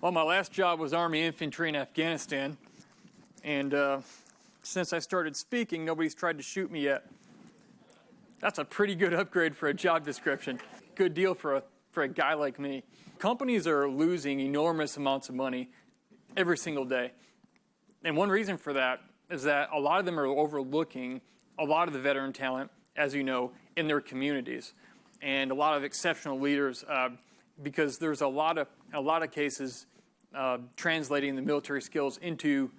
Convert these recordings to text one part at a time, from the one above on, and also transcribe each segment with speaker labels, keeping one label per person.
Speaker 1: Well, my last job was Army infantry in Afghanistan, and since I started speaking, nobody's tried to shoot me yet. That's a pretty good upgrade for a job description. Good deal for a guy like me. Companies are losing enormous amounts of money every single day. And one reason for that is that a lot of them are overlooking a lot of the veteran talent, as you know, in their communities. And a lot of exceptional leaders, because there's a lot of cases translating the military skills into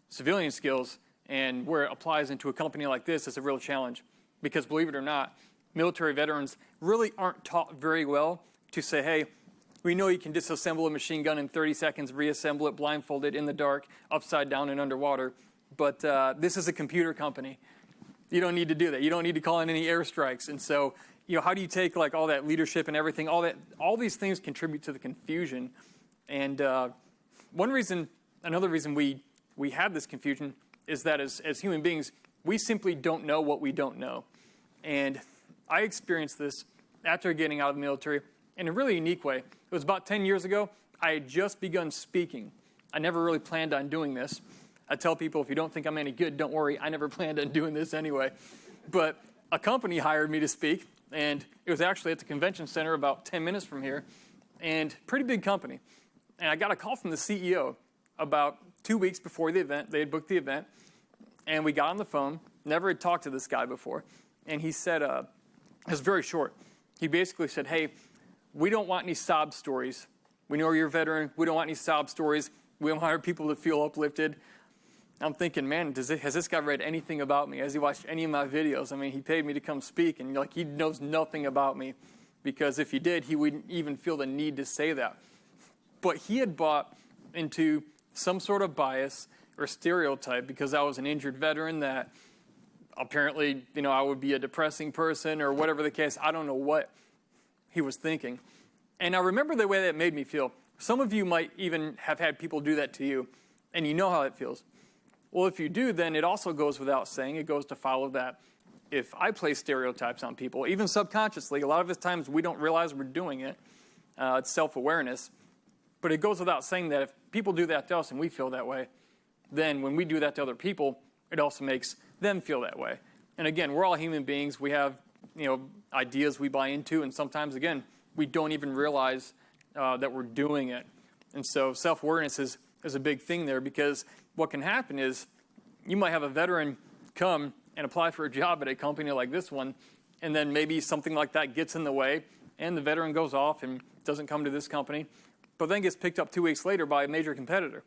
Speaker 1: civilian skills, and where it applies into a company like this is a real challenge. Because believe it or not, military veterans really aren't taught very well to say, hey, we know you can disassemble a machine gun in 30 seconds, reassemble it blindfolded in the dark, upside down and underwater, but this is a computer company. You don't need to do that. You don't need to call in any airstrikes. And so, how do you take like all that leadership and everything, all these things contribute to the confusion. And another reason we have this confusion is that as human beings, we simply don't know what we don't know. And I experienced this after getting out of the military in a really unique way. It was about 10 years ago. I had just begun speaking. I never really planned on doing this. I tell people, if you don't think I'm any good, don't worry. I never planned on doing this anyway. But a company hired me to speak, and it was actually at the convention center about 10 minutes from here, and pretty big company. And I got a call from the CEO about 2 weeks before the event. They had booked the event, and we got on the phone. Never had talked to this guy before. And he said, it was very short. He basically said, hey, we don't want any sob stories. We know you're a veteran. We don't want any sob stories. We don't want our people to feel uplifted. I'm thinking, man, has this guy read anything about me? Has he watched any of my videos? I mean, he paid me to come speak, and he knows nothing about me. Because if he did, he wouldn't even feel the need to say that. But he had bought into some sort of bias or stereotype because I was an injured veteran that apparently, I would be a depressing person or whatever the case. I don't know what he was thinking. And I remember the way that made me feel. Some of you might even have had people do that to you, and you know how it feels. Well, if you do, then it also goes without saying. It goes to follow that if I place stereotypes on people, even subconsciously, a lot of the times we don't realize we're doing it. It's self-awareness. But it goes without saying that if people do that to us and we feel that way, then when we do that to other people, it also makes them feel that way. And again, we're all human beings. We have, ideas we buy into, and sometimes, again, we don't even realize that we're doing it. And so self-awareness is a big thing there, because what can happen is you might have a veteran come and apply for a job at a company like this one, and then maybe something like that gets in the way, and the veteran goes off and doesn't come to this company, but then gets picked up 2 weeks later by a major competitor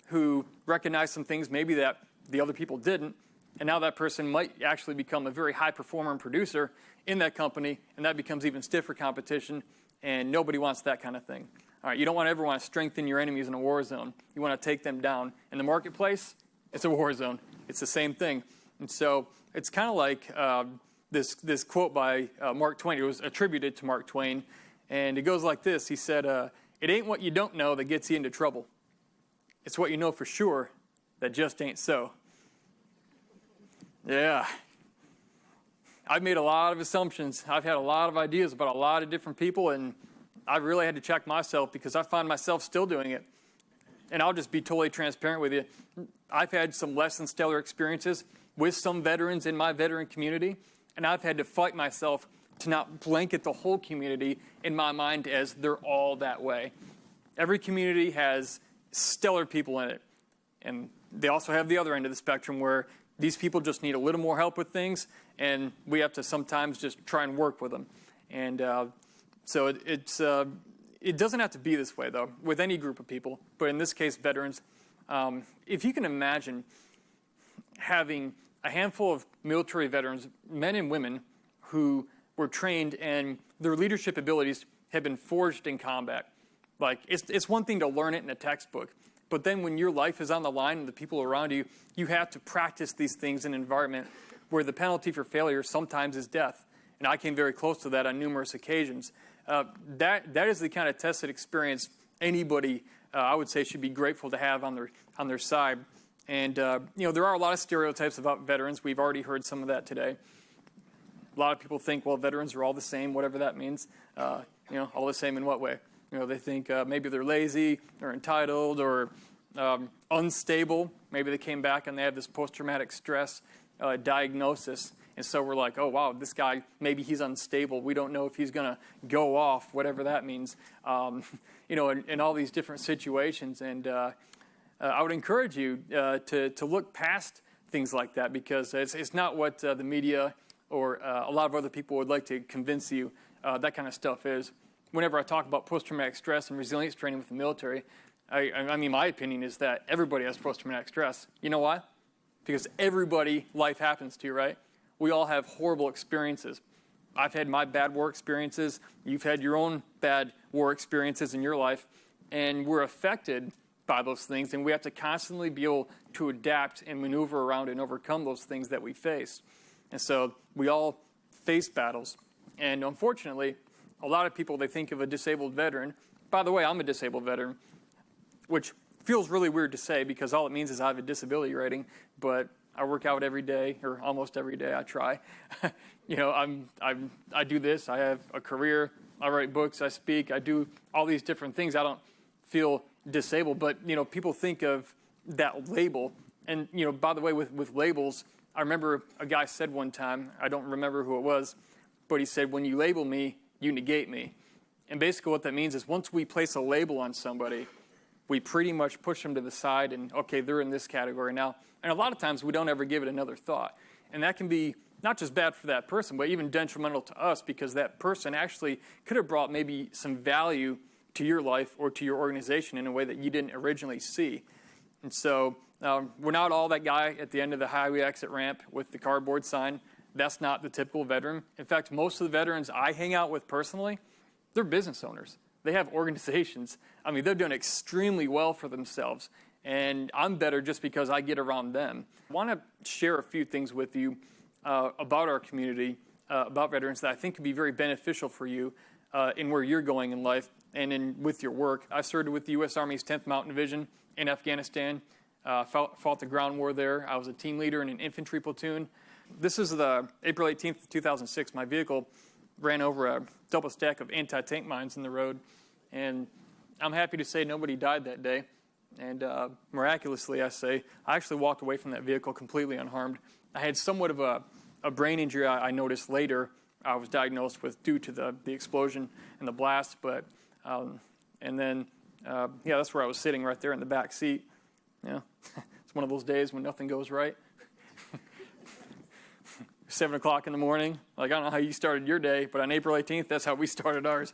Speaker 1: who recognized some things maybe that the other people didn't, and now that person might actually become a very high performer and producer in that company, and that becomes even stiffer competition, and nobody wants that kind of thing. All right, you don't ever want to strengthen your enemies in a war zone. You want to take them down. In the marketplace, it's a war zone. It's the same thing. And so it's kind of like this quote by Mark Twain. It was attributed to Mark Twain, and it goes like this. He said, it ain't what you don't know that gets you into trouble. It's what you know for sure that just ain't so. Yeah. I've made a lot of assumptions. I've had a lot of ideas about a lot of different people, and I really had to check myself because I find myself still doing it. And I'll just be totally transparent with you. I've had some less than stellar experiences with some veterans in my veteran community, and I've had to fight myself to not blanket the whole community in my mind as they're all that way. Every community has stellar people in it, and they also have the other end of the spectrum where these people just need a little more help with things, and we have to sometimes just try and work with them. And so it doesn't have to be this way, though, with any group of people, but in this case, veterans. If you can imagine having a handful of military veterans, men and women, who were trained and their leadership abilities have been forged in combat. Like, it's one thing to learn it in a textbook, but then when your life is on the line and the people around you, you have to practice these things in an environment where the penalty for failure sometimes is death. And I came very close to that on numerous occasions. That is the kind of tested experience anybody, I would say, should be grateful to have on their side. And there are a lot of stereotypes about veterans. We've already heard some of that today. A lot of people think, well, veterans are all the same, whatever that means. All the same in what way? They think maybe they're lazy or entitled or unstable. Maybe they came back and they have this post-traumatic stress diagnosis. And so we're like, oh, wow, this guy, maybe he's unstable. We don't know if he's going to go off, whatever that means, in all these different situations. And I would encourage you to look past things like that, because it's not what the media or a lot of other people would like to convince you that kind of stuff is. Whenever I talk about post-traumatic stress and resilience training with the military, I mean, my opinion is that everybody has post-traumatic stress. You know why? Because life happens to, right? We all have horrible experiences. I've had my bad war experiences. You've had your own bad war experiences in your life. And we're affected by those things, and we have to constantly be able to adapt and maneuver around and overcome those things that we face. And so we all face battles. And unfortunately, a lot of people, they think of a disabled veteran. By the way, I'm a disabled veteran, which feels really weird to say because all it means is I have a disability rating, but I work out every day, or almost every day. I try. I do this. I have a career. I write books. I speak. I do all these different things. I don't feel disabled, but people think of that label. And by the way, with labels, I remember a guy said one time, I don't remember who it was, but he said, when you label me, you negate me. And basically what that means is once we place a label on somebody, we pretty much push them to the side and, okay, they're in this category now. And a lot of times we don't ever give it another thought. And that can be not just bad for that person, but even detrimental to us, because that person actually could have brought maybe some value to your life or to your organization in a way that you didn't originally see. And so we're not all that guy at the end of the highway exit ramp with the cardboard sign. That's not the typical veteran. In fact, most of the veterans I hang out with personally, they're business owners. They have organizations. I mean, they're doing extremely well for themselves. And I'm better just because I get around them. I want to share a few things with you about our community, about veterans, that I think could be very beneficial for you in where you're going in life and with your work. I served with the U.S. Army's 10th Mountain Division in Afghanistan, fought the ground war there. I was a team leader in an infantry platoon. This is the April 18th, 2006. My vehicle ran over a double stack of anti-tank mines in the road, and I'm happy to say nobody died that day. And miraculously, I actually walked away from that vehicle completely unharmed. I had somewhat of a brain injury I noticed later. I was diagnosed with due to the explosion and the blast, but that's where I was sitting right there in the back seat. It's one of those days when nothing goes right. 7 o'clock in the morning. Like, I don't know how you started your day, but on April 18th, that's how we started ours.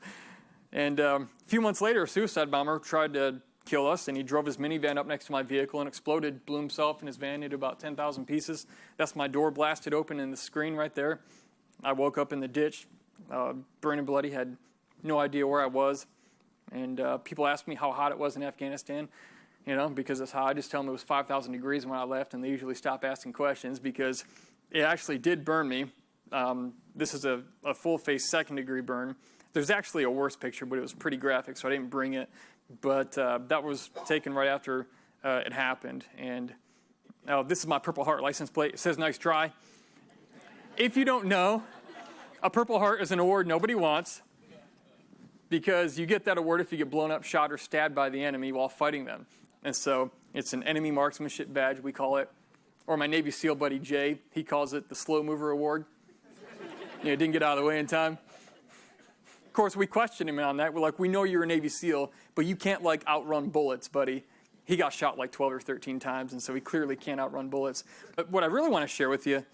Speaker 1: And a few months later, a suicide bomber tried to kill us, and he drove his minivan up next to my vehicle and exploded, blew himself and his van into about 10,000 pieces. That's my door blasted open in the screen right there. I woke up in the ditch, burning bloody, had no idea where I was. And people ask me how hot it was in Afghanistan, because it's hot. I just tell them it was 5,000 degrees when I left, and they usually stop asking questions because it actually did burn me. This is a full-face second-degree burn. There's actually a worse picture, but it was pretty graphic, so I didn't bring it. But that was taken right after it happened. And this is my Purple Heart license plate. It says, "Nice try." If you don't know, a Purple Heart is an award nobody wants, because you get that award if you get blown up, shot, or stabbed by the enemy while fighting them. And so it's an enemy marksmanship badge, we call it. Or my Navy SEAL buddy Jay, he calls it the Slow Mover Award. Didn't get out of the way in time. Of course, we questioned him on that. We're like, we know you're a Navy SEAL, but you can't, outrun bullets, buddy. He got shot 12 or 13 times, and so he clearly can't outrun bullets. But what I really want to share with you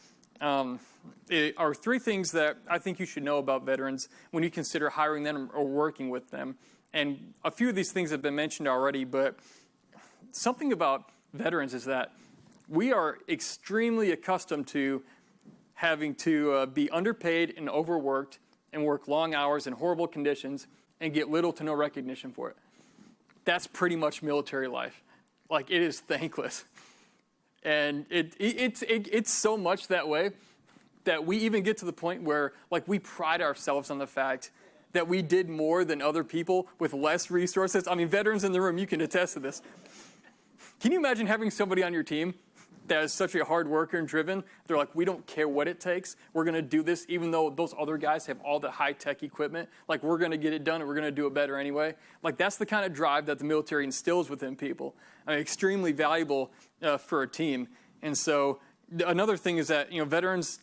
Speaker 1: are 3 things that I think you should know about veterans when you consider hiring them or working with them. And a few of these things have been mentioned already, but something about veterans is that we are extremely accustomed to having to be underpaid and overworked and work long hours in horrible conditions and get little to no recognition for it. That's pretty much military life. It is thankless. And it's so much that way that we even get to the point where, we pride ourselves on the fact that we did more than other people with less resources. I mean, veterans in the room, you can attest to this. Can you imagine having somebody on your team that is such a hard worker and driven. They're like, we don't care what it takes. We're going to do this, even though those other guys have all the high-tech equipment. Like, we're going to get it done, and we're going to do it better anyway. Like, that's the kind of drive that the military instills within people. I mean, extremely valuable for a team. And so another thing is that, veterans,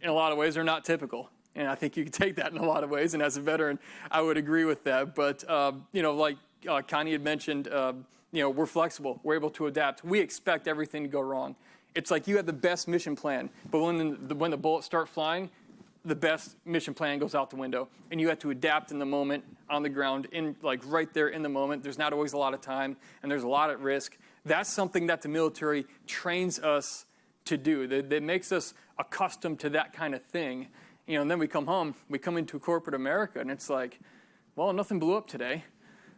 Speaker 1: in a lot of ways, are not typical. And I think you can take that in a lot of ways. And as a veteran, I would agree with that. But, like Connie had mentioned, we're flexible. We're able to adapt. We expect everything to go wrong. It's like you have the best mission plan, but when the bullets start flying, the best mission plan goes out the window. And you have to adapt in the moment, on the ground, right there in the moment. There's not always a lot of time, and there's a lot at risk. That's something that the military trains us to do. That makes us accustomed to that kind of thing. And then we come home, we come into corporate America, and it's like, well, nothing blew up today.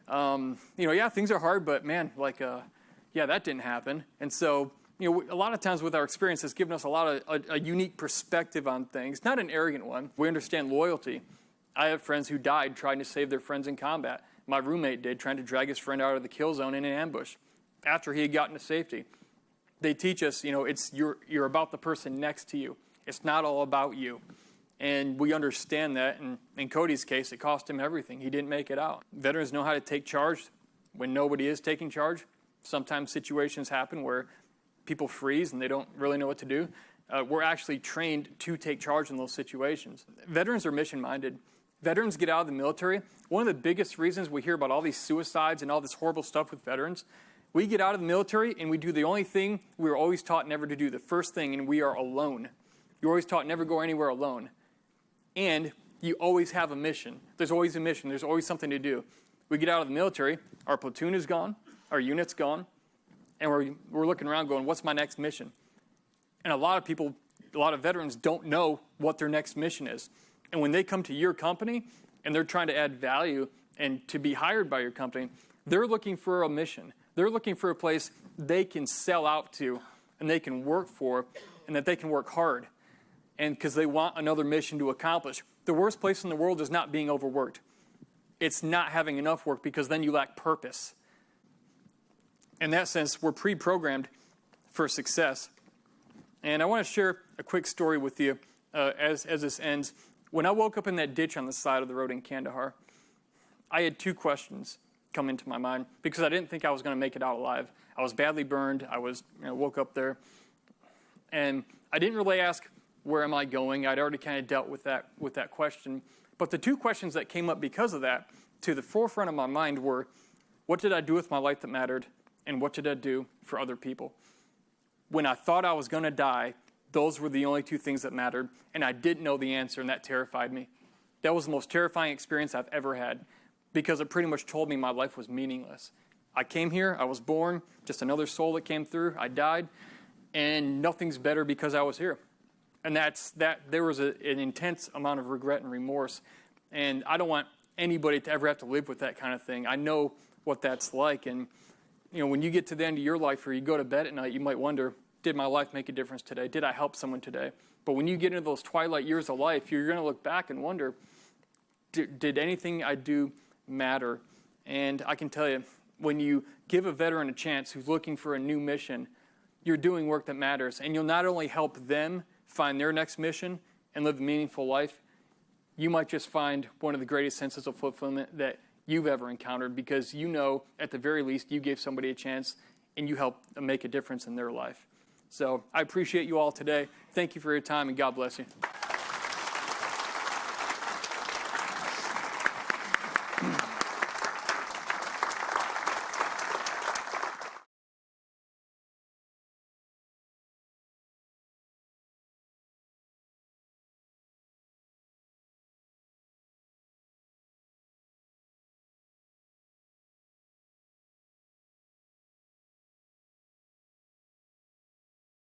Speaker 1: Things are hard, but man, that didn't happen. And so, a lot of times with our experience, it's given us a unique perspective on things, not an arrogant one. We understand loyalty. I have friends who died trying to save their friends in combat. My roommate did, trying to drag his friend out of the kill zone in an ambush after he had gotten to safety. They teach us, you're about the person next to you. It's not all about you. And we understand that. And in Cody's case, it cost him everything. He didn't make it out. Veterans know how to take charge when nobody is taking charge. Sometimes situations happen where people freeze and they don't really know what to do. We're actually trained to take charge in those situations. Veterans are mission-minded. Veterans get out of the military. One of the biggest reasons we hear about all these suicides and all this horrible stuff with veterans, we get out of the military and we do the only thing we were always taught never to do, the first thing, and we are alone. You're always taught never go anywhere alone. And you always have a mission. There's always a mission. There's always something to do. We get out of the military, our platoon is gone, our unit's gone, and we're looking around going, what's my next mission? And a lot of veterans don't know what their next mission is. And when they come to your company and they're trying to add value and to be hired by your company, they're looking for a mission. They're looking for a place they can sell out to and they can work for and that they can work hard. And because they want another mission to accomplish. The worst place in the world is not being overworked. It's not having enough work because then you lack purpose. In that sense, we're pre-programmed for success. And I want to share a quick story with you as this ends. When I woke up in that ditch on the side of the road in Kandahar, I had two questions come into my mind because I didn't think I was going to make it out alive. I was badly burned. I woke up there. And I didn't really ask, where am I going? I'd already kind of dealt with that question. But the two questions that came up because of that to the forefront of my mind were, what did I do with my life that mattered? And what did I do for other people? When I thought I was going to die, those were the only two things that mattered. And I didn't know the answer, and that terrified me. That was the most terrifying experience I've ever had because it pretty much told me my life was meaningless. I came here, I was born, just another soul that came through, I died, and nothing's better because I was here. And there was an intense amount of regret and remorse. And I don't want anybody to ever have to live with that kind of thing. I know what that's like. And, when you get to the end of your life or you go to bed at night, you might wonder, did my life make a difference today? Did I help someone today? But when you get into those twilight years of life, you're going to look back and wonder, did anything I do matter? And I can tell you, when you give a veteran a chance who's looking for a new mission, you're doing work that matters. And you'll not only help them find their next mission and live a meaningful life, you might just find one of the greatest senses of fulfillment that you've ever encountered because at the very least, you gave somebody a chance and you helped make a difference in their life. So I appreciate you all today. Thank you for your time, and God bless you.